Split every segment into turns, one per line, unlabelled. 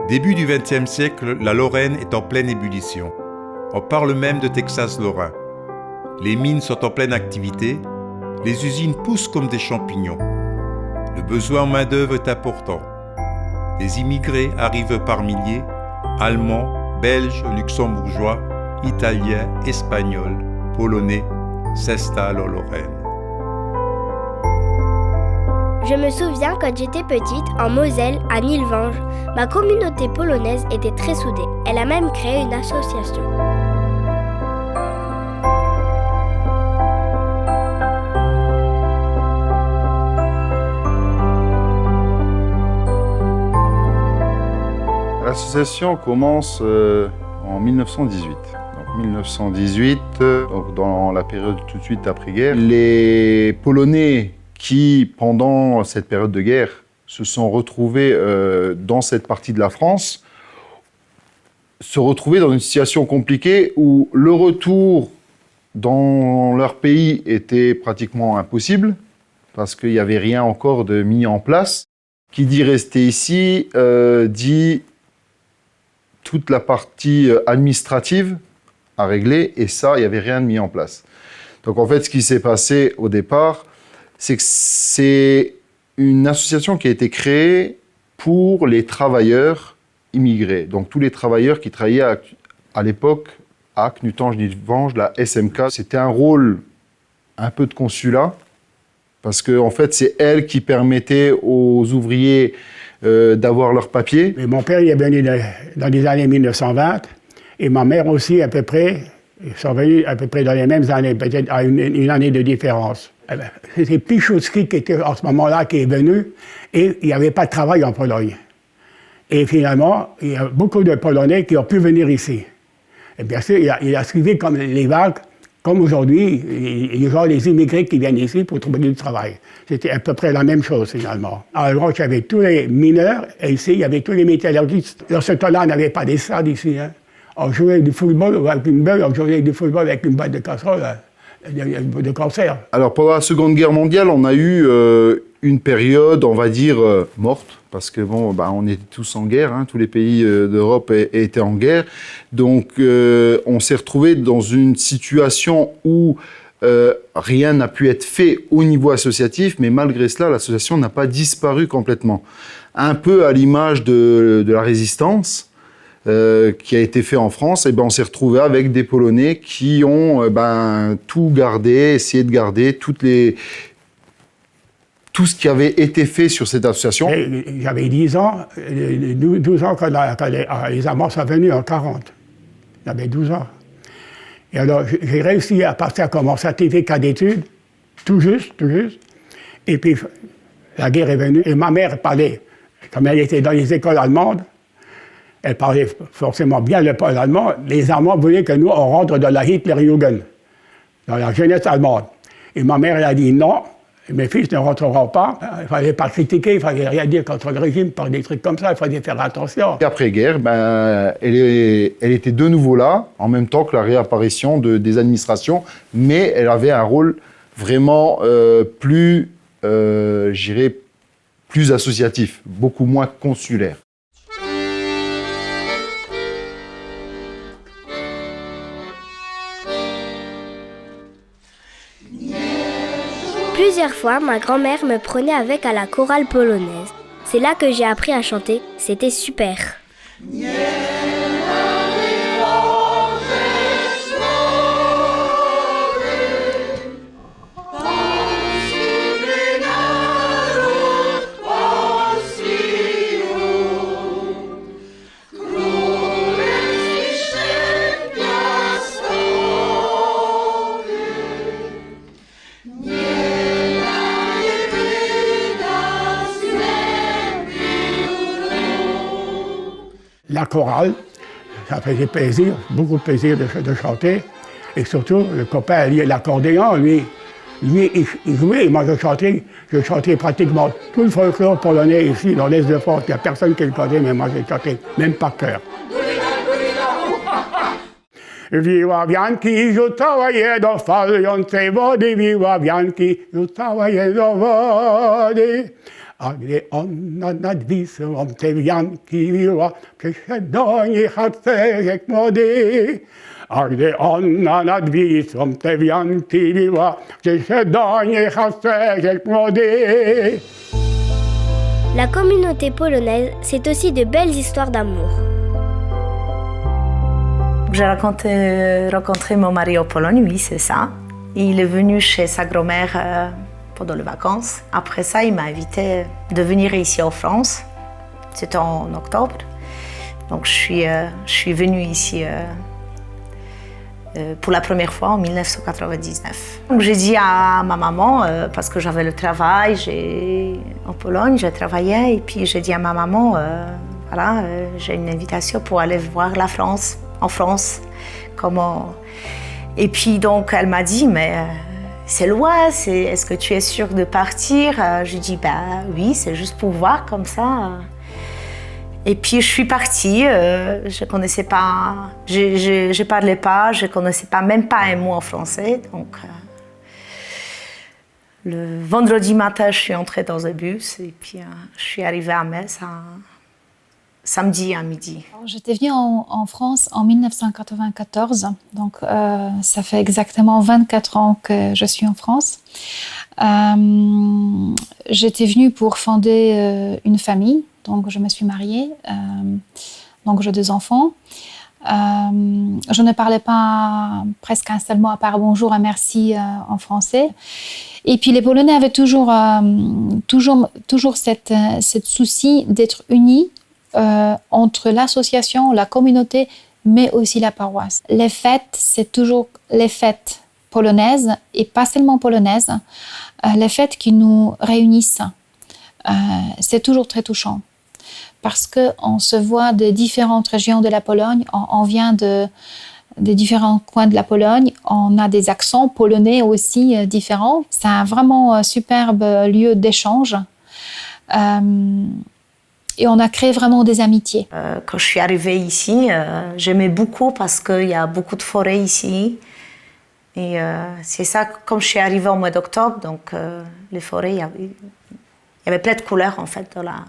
Début du XXe siècle, la Lorraine est en pleine ébullition. On parle même de Texas lorrain. Les mines sont en pleine activité, les usines poussent comme des champignons. Le besoin en main-d'œuvre est important. Les immigrés arrivent par milliers, Allemands, Belges, Luxembourgeois, Italiens, Espagnols, Polonais s'installent en Lorraine.
Je me souviens quand j'étais petite, en Moselle, à Nilvange, ma communauté polonaise était très soudée. Elle a même créé une association.
L'association commence en 1918. Donc 1918, donc dans la période tout de suite après-guerre, les Polonais qui, pendant cette période de guerre, se sont retrouvés dans cette partie de la France, se retrouvaient dans une situation compliquée où le retour dans leur pays était pratiquement impossible, parce qu'il n'y avait rien encore de mis en place. Qui dit rester ici, dit toute la partie administrative à régler, et ça, il n'y avait rien de mis en place. Donc en fait, ce qui s'est passé au départ, c'est que c'est une association qui a été créée pour les travailleurs immigrés. Donc tous les travailleurs qui travaillaient à l'époque à Knutange-Nilvange, la SMK. C'était un rôle un peu de consulat, parce que en fait, c'est elle qui permettait aux ouvriers d'avoir leurs papiers.
Mais mon père il est venu dans les années 1920, et ma mère aussi à peu près. Ils sont venus à peu près dans les mêmes années, peut-être à une année de différence. C'est Pichowski qui était en ce moment-là qui est venu, et il n'y avait pas de travail en Pologne. Et finalement, il y a beaucoup de Polonais qui ont pu venir ici. Et bien sûr, il a suivi comme les vagues, comme aujourd'hui, les immigrés qui viennent ici pour trouver du travail. C'était à peu près la même chose finalement. Alors, il y avait tous les mineurs, et ici, il y avait tous les métallurgistes. Dans ce temps-là, on n'avait pas des stades ici. Hein. On jouait du football avec une botte, on jouait du football avec une boîte de casserole, de concert. Alors,
pendant la Seconde Guerre mondiale, on a eu une période, on va dire, morte, parce que bon, on était tous en guerre, hein, tous les pays d'Europe étaient en guerre. Donc, on s'est retrouvé dans une situation où rien n'a pu être fait au niveau associatif, mais malgré cela, l'association n'a pas disparu complètement. Un peu à l'image de la résistance, qui a été fait en France, et on s'est retrouvé avec des Polonais qui ont tout gardé, essayé de garder tout ce qui avait été fait sur cette association.
J'avais 10 ans, 12 ans quand les Allemands sont venus en 40. J'avais 12 ans. Et alors, j'ai réussi à partir comme mon certificat d'études, tout juste. Et puis, la guerre est venue, et ma mère parlait, comme elle était dans les écoles allemandes, elle parlait forcément bien le pôle allemand. Les Allemands voulaient que nous, on rentre dans la Hitlerjugend, dans la jeunesse allemande. Et ma mère, elle a dit non, mes fils ne rentreront pas. Il ne fallait pas critiquer, il ne fallait rien dire contre le régime, par des trucs comme ça, il fallait faire attention.
Et après-guerre, elle était de nouveau là, en même temps que la réapparition des administrations, mais elle avait un rôle vraiment plus associatif, beaucoup moins consulaire.
Plusieurs fois, ma grand-mère me prenait avec à la chorale polonaise. C'est là que j'ai appris à chanter. C'était super.
La chorale, ça faisait plaisir, beaucoup de plaisir de chanter. Et surtout, le copain, l'accordéon, lui, il jouait, et moi je chantais pratiquement tout le folklore polonais ici, dans l'Est de France. Il n'y a personne qui le connaît, mais moi j'ai chanté, même par cœur. Wiławianki rzucała je do falującej wody, wiławianki rzucała je do wody. a gdy ona nad Wisłą te wianki wiła, przyszedł do niej harcerek młody. A gdy ona nad Wisłą te wianki wiła, przyszedł do niej harcerek młody.
La communauté polonaise, c'est aussi de belles histoires d'amour.
J'ai rencontré mon mari en Pologne, oui, c'est ça. Il est venu chez sa grand-mère pendant les vacances. Après ça, il m'a invité de venir ici en France. C'était en octobre. Donc je suis venue ici pour la première fois en 1999. Donc j'ai dit à ma maman, parce que j'avais le travail en Pologne, j'ai travaillé, et puis j'ai dit à ma maman, voilà, j'ai une invitation pour aller voir la France, en France. Comment... Et puis donc elle m'a dit, mais c'est loin, est-ce que tu es sûre de partir? J'ai dit, bah oui, c'est juste pour voir comme ça. Et puis je suis partie, je connaissais pas, je parlais pas, je connaissais pas même pas un mot en français. Donc le vendredi matin, je suis entrée dans un bus et puis je suis arrivée à Metz samedi à midi.
J'étais venue en France en 1994, donc ça fait exactement 24 ans que je suis en France. J'étais venue pour fonder une famille. Donc, je me suis mariée, donc j'ai 2 enfants. Je ne parlais pas presque un seul mot à part bonjour et merci en français. Et puis, les Polonais avaient toujours cette souci d'être unis entre l'association, la communauté, mais aussi la paroisse. Les fêtes, c'est toujours les fêtes polonaises et pas seulement polonaises, les fêtes qui nous réunissent. C'est toujours très touchant. Parce qu'on se voit de différentes régions de la Pologne, on vient de différents coins de la Pologne, on a des accents polonais aussi différents. C'est un vraiment superbe lieu d'échange et on a créé vraiment des amitiés.
Quand je suis arrivée ici, j'aimais beaucoup parce qu'il y a beaucoup de forêts ici. Et c'est ça, comme je suis arrivée au mois d'octobre, donc les forêts, il y avait plein de couleurs en fait dans la...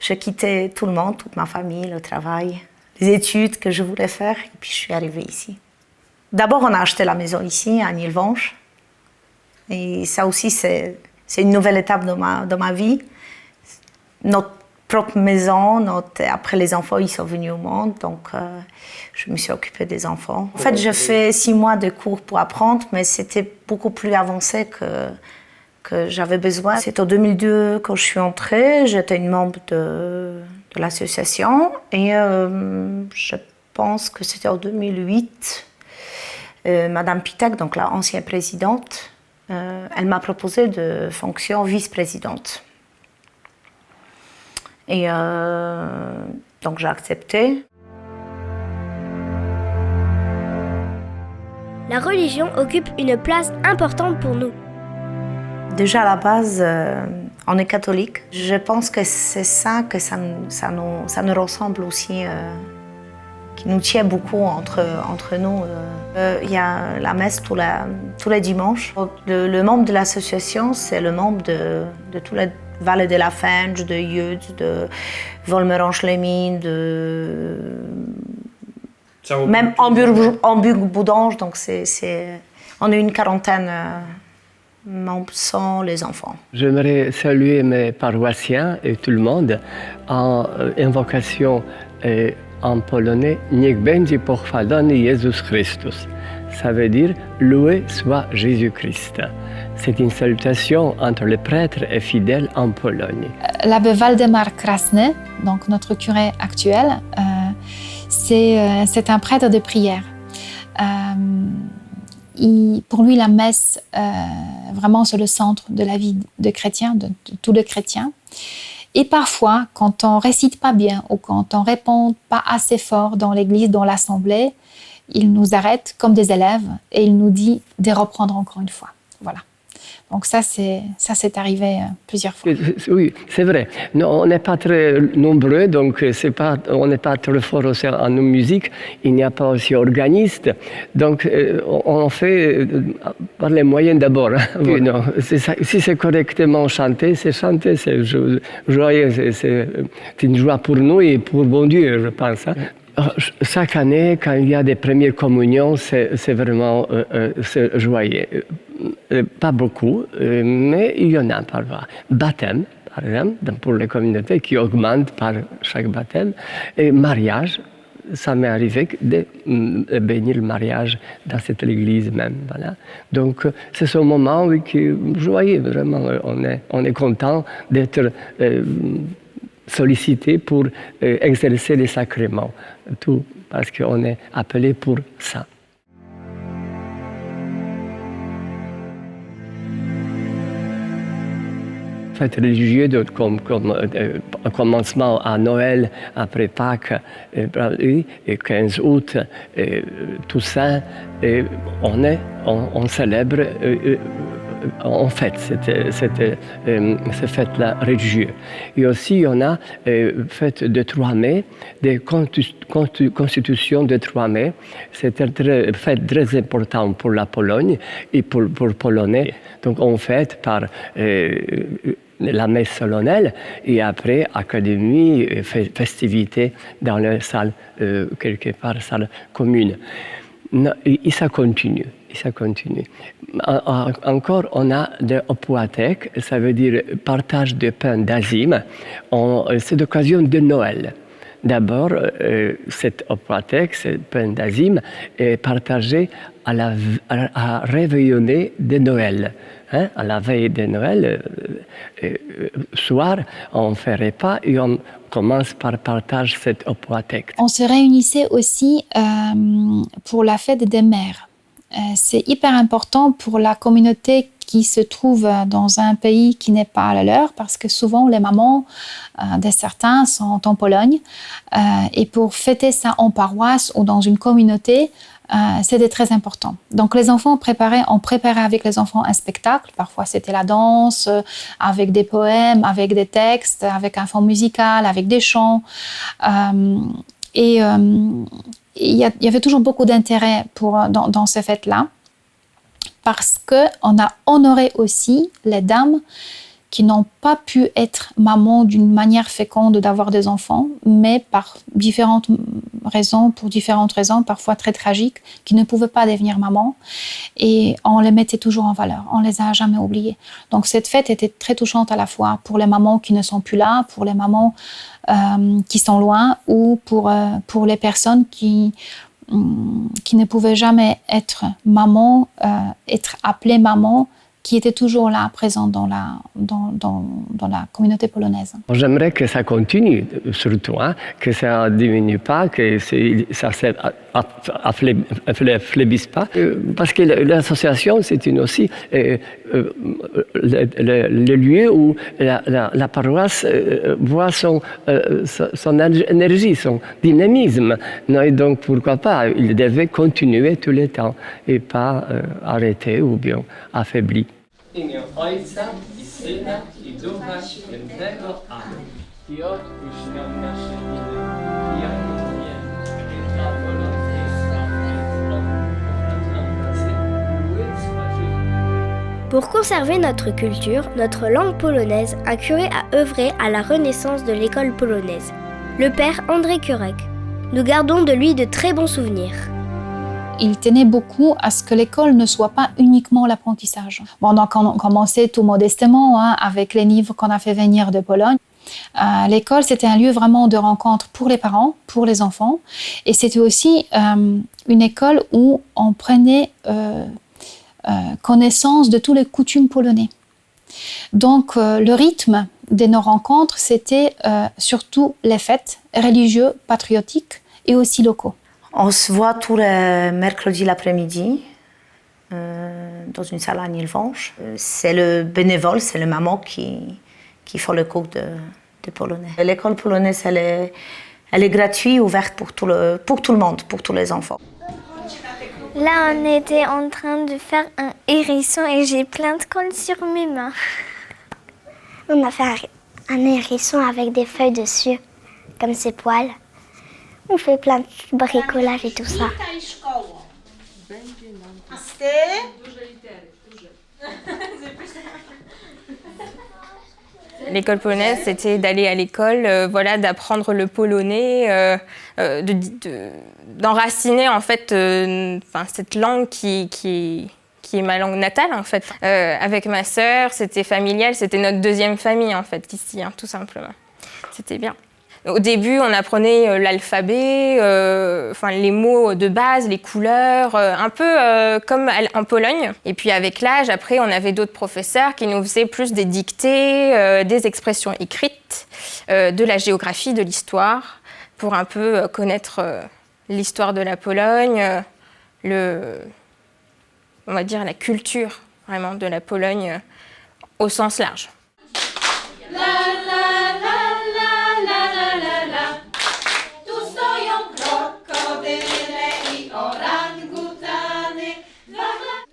J'ai quitté tout le monde, toute ma famille, le travail, les études que je voulais faire, et puis je suis arrivée ici. D'abord, on a acheté la maison ici, à Nilvange. Et ça aussi, c'est une nouvelle étape dans ma vie. Notre propre maison, après les enfants, ils sont venus au monde, donc je me suis occupée des enfants. En fait, j'ai fait 6 mois de cours pour apprendre, mais c'était beaucoup plus avancé que j'avais besoin. C'est en 2002 quand je suis entrée, j'étais une membre de l'association et je pense que c'était en 2008. Madame Pitek, donc la ancienne présidente, elle m'a proposé de fonction vice-présidente. Et donc j'ai accepté.
La religion occupe une place importante pour nous.
Déjà à la base, on est catholique. Je pense que c'est ça que ça nous ressemble aussi, qui nous tient beaucoup entre nous. Il y a la messe tous les dimanches. Le membre de l'association, c'est le membre de tous les vallées de la Fenge, de Yud, de Volmerange-les-Mines, même Hamburg-Boudange. Donc on est une quarantaine. Membres sont les enfants.
J'aimerais saluer mes paroissiens et tout le monde en invocation en polonais Niech będzie pochwalony Jezus Chrystus. Ça veut dire loué soit Jésus-Christ. C'est une salutation entre les prêtres et fidèles en Pologne.
L'abbé Waldemar Krasny, donc notre curé actuel, c'est un prêtre de prière. Pour lui, la messe, vraiment, c'est le centre de la vie de chrétien, de tous les chrétiens. Et parfois, quand on récite pas bien ou quand on répond pas assez fort dans l'église, dans l'assemblée, il nous arrête comme des élèves et il nous dit de reprendre encore une fois. Voilà. Donc ça c'est arrivé plusieurs fois.
Oui, c'est vrai. Non, on n'est pas très nombreux, donc on n'est pas très fort aussi en musique. Il n'y a pas aussi organiste. Donc on fait par les moyens d'abord. Oui, non, si c'est correctement chanté, c'est joyeux. C'est une joie pour nous et pour bon Dieu, je pense. Hein. Chaque année, quand il y a des premières communions, c'est vraiment joyeux. Pas beaucoup, mais il y en a parfois. Baptême, par exemple, pour les communautés qui augmentent par chaque baptême. Et mariage, ça m'est arrivé de bénir le mariage dans cette église même. Voilà. Donc, c'est ce moment qui est joyeux, vraiment. On est content d'être sollicité pour exercer les sacrements. Tout, parce qu'on est appelé pour ça. Fête religieuse comme un commencement à Noël, après Pâques, et 15 août, Toussaint, on célèbre, on fête cette fête-là religieuse. Et aussi, on a fête de 3 mai, des constitutions de 3 mai. C'est une fête très importante pour la Pologne et pour Polonais. Donc, on fête par la messe solennelle et après académie, festivités dans la salle, quelque part, salle commune. Et ça continue. Encore, on a des opoathèques, ça veut dire partage de pain d'azime. C'est l'occasion de Noël. D'abord, cette opoathèque, ce pain d'azime, est partagé à réveillonner de Noël. Hein? À la veille de Noël, soir, on fait repas et on commence par partager cette opoathèque.
On se réunissait aussi pour la fête des mères. C'est hyper important pour la communauté qui se trouve dans un pays qui n'est pas le leur, parce que souvent les mamans de certains sont en Pologne. Et pour fêter ça en paroisse ou dans une communauté, c'était très important. Donc les enfants on préparait avec les enfants un spectacle. Parfois c'était la danse, avec des poèmes, avec des textes, avec un fond musical, avec des chants. Il y avait toujours beaucoup d'intérêt dans ces fêtes-là, parce qu'on a honoré aussi les dames qui n'ont pas pu être mamans d'une manière féconde d'avoir des enfants, mais pour différentes raisons, parfois très tragiques, qui ne pouvaient pas devenir mamans. Et on les mettait toujours en valeur, on les a jamais oubliées. Donc cette fête était très touchante à la fois pour les mamans qui ne sont plus là, pour les mamans qui sont loin, ou pour les personnes qui ne pouvaient jamais être maman, être appelées maman, qui était toujours là, présent dans la communauté polonaise.
J'aimerais que ça continue, surtout, hein, que ça ne diminue pas, que ça ne flémisse pas. Parce que l'association, c'est aussi le lieu où la paroisse voit son énergie, son dynamisme. Et donc, pourquoi pas, il devait continuer tout le temps et pas arrêter ou bien affaibli. W imię Ojca i Syna i Ducha Świętego. Amen. I odpuść nam nasze winy, jak i my, i dla
Pour conserver notre culture, notre langue polonaise, un curé a œuvré à la renaissance de l'école polonaise, le père Andrzej Kurek. Nous gardons de lui de très bons souvenirs.
Il tenait beaucoup à ce que l'école ne soit pas uniquement l'apprentissage. Bon, donc on commençait tout modestement avec les livres qu'on a fait venir de Pologne. L'école, c'était un lieu vraiment de rencontre pour les parents, pour les enfants. Et c'était aussi une école où on prenait connaissance de tous les coutumes polonais. Donc le rythme de nos rencontres, c'était surtout les fêtes religieuses, patriotiques et aussi locaux.
On se voit tous les mercredis l'après-midi dans une salle à Nilvange. C'est le bénévole, c'est le maman qui font le cours de polonais. L'école polonaise, elle est gratuite, ouverte pour tout le monde, pour tous les enfants.
Là, on était en train de faire un hérisson et j'ai plein de colle sur mes mains.
On a fait un hérisson avec des feuilles dessus, comme ses poils. On fait plein de bricolage et tout ça.
L'école polonaise, c'était d'aller à l'école, voilà, d'apprendre le polonais, d'enraciner en fait, cette langue qui est ma langue natale en fait. Avec ma sœur, c'était familial, c'était notre deuxième famille en fait ici, hein, tout simplement. C'était bien. Au début, on apprenait l'alphabet, les mots de base, les couleurs, un peu comme en Pologne. Et puis avec l'âge, après, on avait d'autres professeurs qui nous faisaient plus des dictées, des expressions écrites, de la géographie, de l'histoire, pour un peu connaître l'histoire de la Pologne, on va dire la culture vraiment de la Pologne au sens large.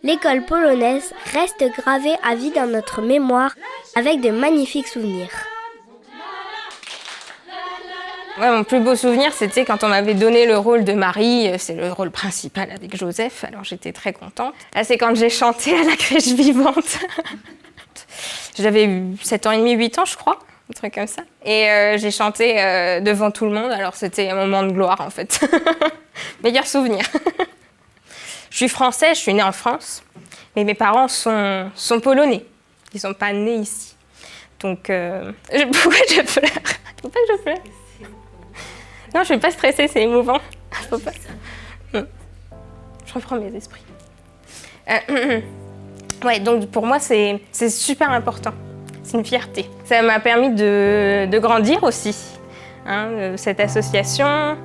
L'école polonaise reste gravée à vie dans notre mémoire avec de magnifiques souvenirs.
Ouais, mon plus beau souvenir, c'était quand on m'avait donné le rôle de Marie, c'est le rôle principal avec Joseph, alors j'étais très contente. Là, c'est quand j'ai chanté à la crèche vivante. J'avais eu 7 ans et demi, 8 ans, je crois, un truc comme ça. Et j'ai chanté devant tout le monde, alors c'était un moment de gloire, en fait. Meilleur souvenir. Je suis française, je suis née en France, mais mes parents sont polonais. Ils ne sont pas nés ici. Donc, pourquoi je pleure? Faut pas que je pleure. Non, je ne suis pas stressée, c'est émouvant. Faut pas. Je reprends mes esprits. Ouais, donc pour moi, c'est super important. C'est une fierté. Ça m'a permis de grandir aussi. Hein, cette association,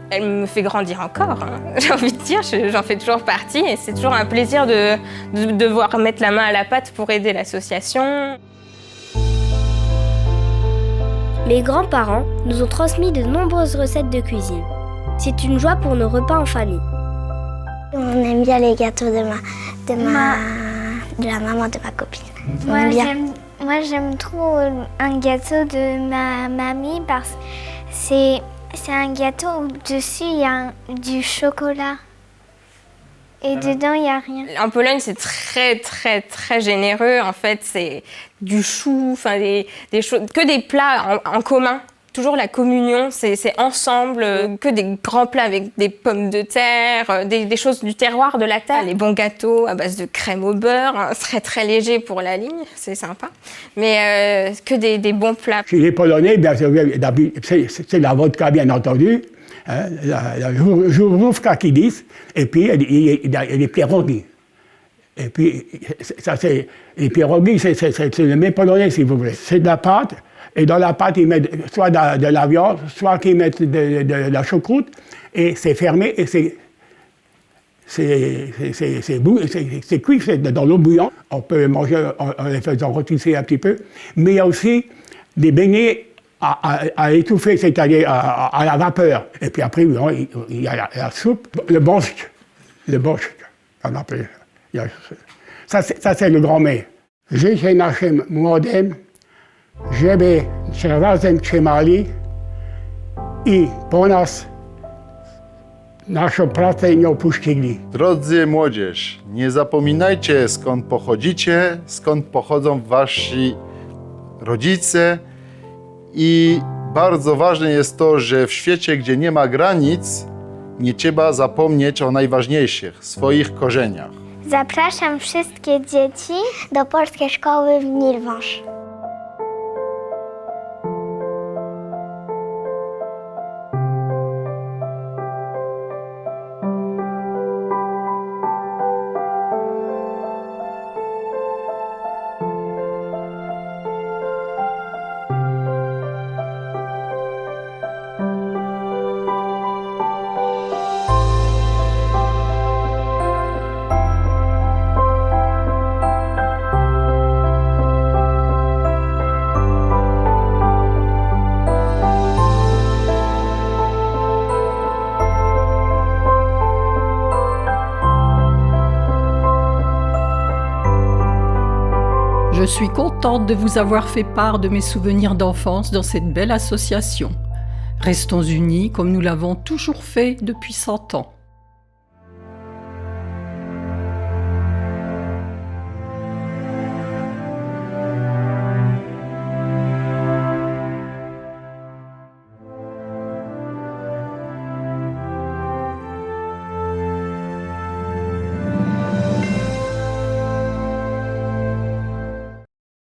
elle me fait grandir encore. Hein. J'ai envie de dire, j'en fais toujours partie et c'est toujours un plaisir de devoir mettre la main à la pâte pour aider l'association.
Mes grands-parents nous ont transmis de nombreuses recettes de cuisine. C'est une joie pour nos repas en famille. On aime bien les gâteaux de la maman de ma copine.
Moi, j'aime trop un gâteau de ma mamie parce que c'est un gâteau où dessus il y a du chocolat. Et dedans, il n'y a rien.
En Pologne, c'est très, très, très généreux. En fait, c'est du chou, des choses, que des plats en commun. Toujours la communion, c'est ensemble, que des grands plats avec des pommes de terre, des choses du terroir de la terre. Les bons gâteaux à base de crème au beurre, hein, très, très léger pour la ligne, c'est sympa. Mais que des bons plats.
Chez les Polonais, bien sûr, c'est la vodka, bien entendu. Hein, la żurówka qui disent, et puis il y a les pierogi. Et puis, ça, les pierogi, c'est le mets polonais, si vous voulez. C'est de la pâte, et dans la pâte, ils mettent soit de la viande, soit qu'ils mettent de la choucroute, et c'est fermé, et c'est cuit, c'est dans l'eau bouillante. On peut manger en les faisant rôtisser un petit peu, mais il y a aussi des beignets à étouffer, c'est-à-dire à la vapeur. Et puis après, il y a la soupe, le borscht, on appelle. Ça, c'est le grand mets. Życzę naszym młodym, żeby się razem trzymali i po nas naszą pracę nie opuścili.
Drodzy młodzież, nie zapominajcie skąd pochodzicie, skąd pochodzą wasi rodzice i bardzo ważne jest to, że w świecie, gdzie nie ma granic, nie trzeba zapomnieć o najważniejszych, swoich korzeniach.
Zapraszam wszystkie dzieci
do polskiej szkoły w Nilwąż.
Je suis contente de vous avoir fait part de mes souvenirs d'enfance dans cette belle association. Restons unis comme nous l'avons toujours fait depuis 100 ans.